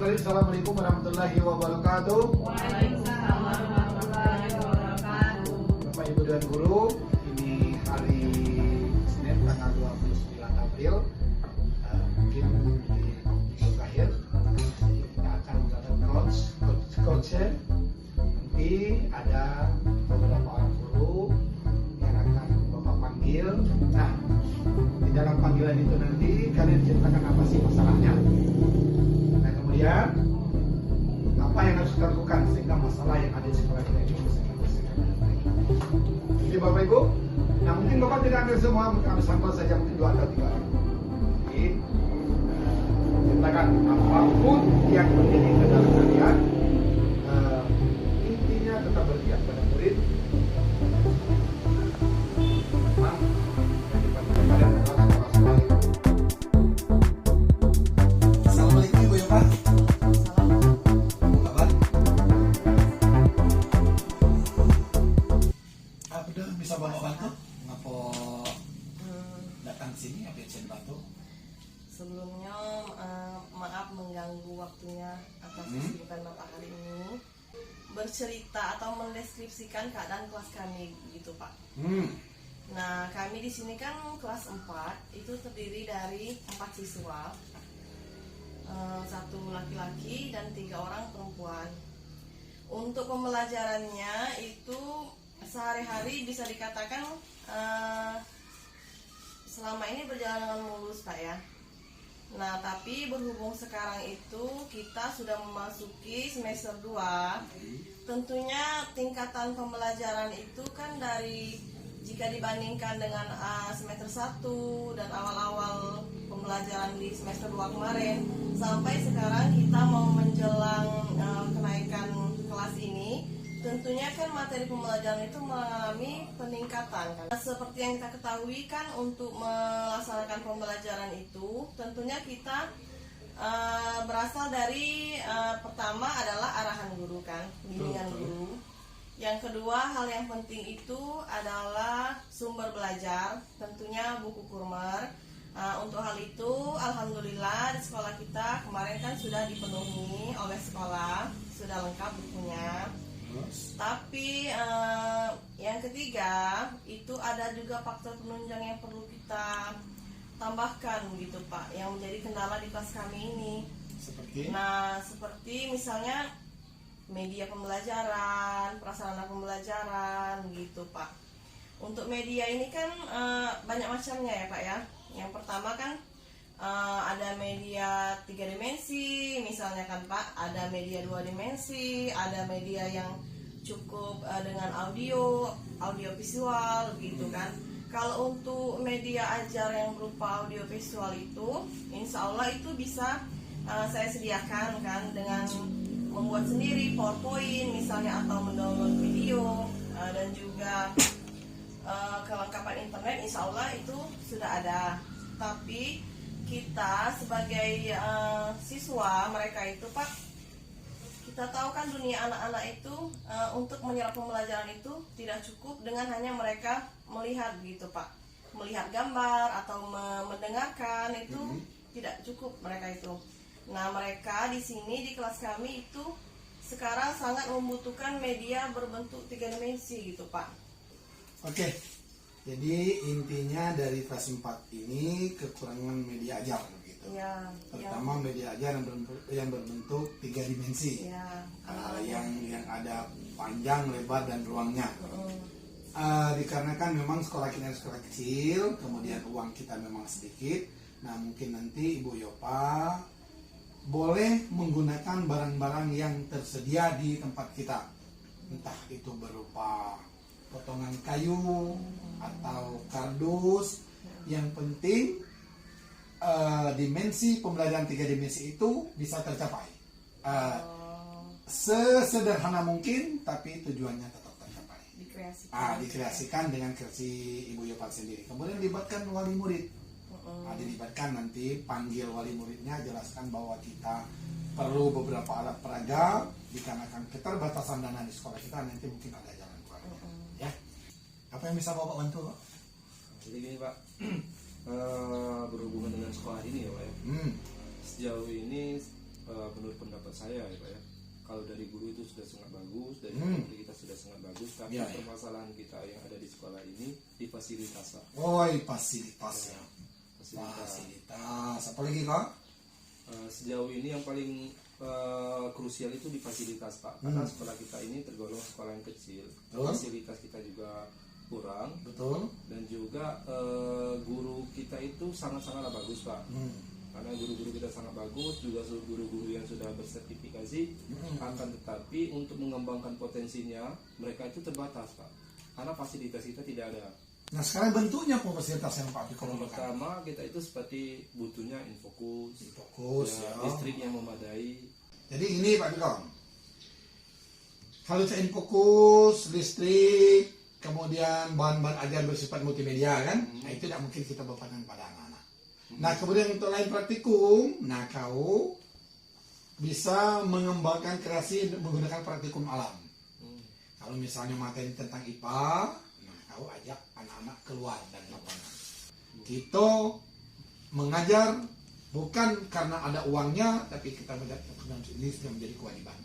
Assalamualaikum warahmatullahi wabarakatuh. Waalaikumsalam warahmatullahi wabarakatuh. Bapak Ibu dan Guru, ini hari Senin tanggal 29 April. Mungkin di minggu terakhir kita akan melakukan coachnya. Nanti ada beberapa orang guru yang akan Bapak panggil. Nah, di dalam panggilan itu nanti kalian ceritakan apa sih masalahnya. Nah, kemudian apa yang harus kita lakukan sehingga masalah yang ada di sekolah kita ini bisa diselesaikan dengan baik. Jadi Bapak Ibu, nah mungkin Bapak tidak ambil semua, ambil sampel saja mungkin 2 atau 3 orang. Jadi ceritakan apapun yang terjadi ke dalam kalian, intinya tetap berpihak pada murid. Memang daripada kalian adalah sekolah itu. Assalamualaikum Ibu Yopa. Apa kabar? Apa bisa bawa bantu? Ngapa datang sini? Apa yang bisa dibantu? Sebelumnya maaf mengganggu waktunya atas kesibukan Bapak hari ini. Bercerita atau mendeskripsikan keadaan kelas kami gitu Pak. Nah, kami di sini kan kelas 4 itu terdiri dari 4 siswa. 1 laki-laki dan 3 orang perempuan. Untuk pembelajarannya itu sehari-hari bisa dikatakan selama ini berjalan dengan mulus Pak ya. Nah, tapi berhubung sekarang itu kita sudah memasuki semester 2, tentunya tingkatan pembelajaran itu kan dari jika dibandingkan dengan semester 1 dan awal-awal pembelajaran di semester 2 kemarin sampai sekarang kita mau menjelang kenaikan kelas ini, tentunya kan materi pembelajaran itu mengalami peningkatan kan. Seperti yang kita ketahui kan untuk melaksanakan pembelajaran itu tentunya kita berasal dari pertama adalah arahan guru kan, bimbingan guru. Yang kedua, hal yang penting itu adalah sumber belajar, tentunya buku kurmer. Untuk hal itu, alhamdulillah di sekolah kita kemarin kan sudah dipenuhi oleh sekolah, sudah lengkap bukunya. Tapi yang ketiga, itu ada juga faktor penunjang yang perlu kita tambahkan gitu Pak, yang menjadi kendala di kelas kami ini. Seperti misalnya media pembelajaran, prasarana pembelajaran gitu Pak. Untuk media ini kan banyak macamnya ya Pak ya. Yang pertama kan ada media 3 dimensi misalnya kan Pak, ada media 2 dimensi, ada media yang cukup dengan audio visual gitu kan. Kalau untuk media ajar yang berupa audio visual itu insya Allah itu bisa saya sediakan kan dengan membuat sendiri PowerPoint misalnya atau mendownload video dan juga kelengkapan internet insya Allah itu sudah ada. Tapi kita sebagai siswa mereka itu Pak, kita tahu kan dunia anak-anak itu untuk menyerap pembelajaran itu tidak cukup dengan hanya mereka melihat gitu Pak, melihat gambar atau mendengarkan itu tidak cukup mereka itu. Nah, mereka di sini di kelas kami itu sekarang sangat membutuhkan media berbentuk 3 dimensi gitu Pak. Oke. Jadi intinya dari kelas 4 ini kekurangan media ajar gitu. Ya, Pertama media ajar yang berbentuk 3 dimensi. ya, yang ada panjang, lebar dan ruangnya. Dikarenakan memang sekolah kita sekolah kecil, kemudian uang kita memang sedikit. Nah, mungkin nanti Ibu Yopa boleh menggunakan barang-barang yang tersedia di tempat kita, entah itu berupa potongan kayu atau kardus. Yang penting dimensi pembelajaran 3 dimensi itu bisa tercapai. Sesederhana mungkin, tapi tujuannya tetap tercapai. Dikreasikan dengan kreasi Ibu Yopa sendiri. Kemudian libatkan wali murid. Dilibatkan nanti, panggil wali muridnya, jelaskan bahwa kita perlu beberapa alat peraga dikarenakan keterbatasan dana di sekolah kita, nanti mungkin ada jalan keluarnya. Ya, apa yang bisa Bapak bantu Pak? Jadi gini Pak, berhubungan dengan sekolah ini ya Pak ya. Hmm. Sejauh ini menurut pendapat saya ya Pak ya, kalau dari guru itu sudah sangat bagus, dari pemerintah kita sudah sangat bagus, tapi permasalahan kita yang ada di sekolah ini di fasilitas Pak. Fasilitas ya. Fasilitas. Apalagi Kak? Sejauh ini yang paling krusial itu di fasilitas Pak, karena sekolah kita ini tergolong sekolah yang kecil, fasilitas kita juga kurang, dan juga guru kita itu sangat-sangatlah bagus Pak, karena guru-guru kita sangat bagus, juga guru-guru yang sudah bersertifikasi, akan tetapi untuk mengembangkan potensinya mereka itu terbatas Pak, karena fasilitas kita tidak ada. Nah sekarang bentuknya apa fasilitas yang Pak Piko? Pertama kita itu seperti butuhnya infokus ya. Listrik yang memadai. Jadi ini Pak Piko, kalau infokus, listrik, kemudian bahan-bahan ajar bersifat multimedia kan, nah itu tidak mungkin kita bapakkan pada anak-anak. Nah kemudian untuk lain praktikum, nah kau bisa mengembangkan kreasi menggunakan praktikum alam. Kalau misalnya materi tentang IPA, nah kau ajak anak-anak keluar dari lapangan. Kita mengajar bukan karena ada uangnya, tapi kita menjadi ini sudah menjadi kewajiban.